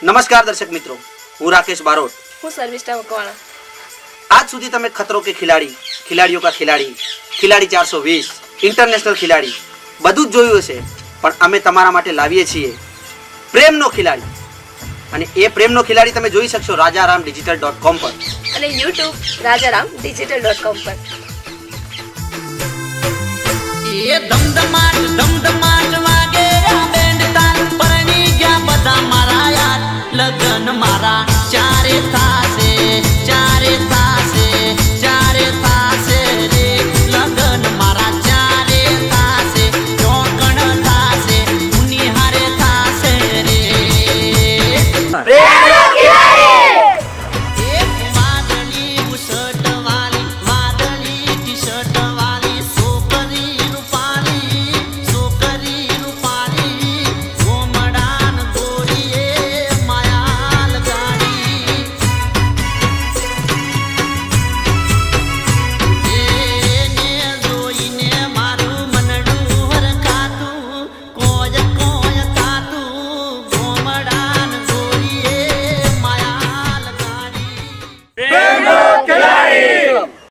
नमस्कार दर्शक मित्रों, हूँ राकेश बारोट। हूँ शर्मिष्ठा मकवाणा। आज सुधी तमे खतरो के खिलाड़ी, खिलाड़ियों का खिलाड़ी, खिलाड़ी 420, इंटरनेशनल खिलाड़ी બધું જ જોયું હશે, પણ અમે તમારા માટે લાવીએ છીએ પ્રેમનો ખિલાડી। અને એ પ્રેમનો ખિલાડી તમે જોઈ શકશો rajaramdigital.com પર અને YouTube rajaramdigital.com પર। ये दमदमाट वागे बेंड तान परनी गया बदा मारा यार लगन मारा चारे थासे रे लगन मारा चारे थासे चौकण थासे उनी हारे थासे रे।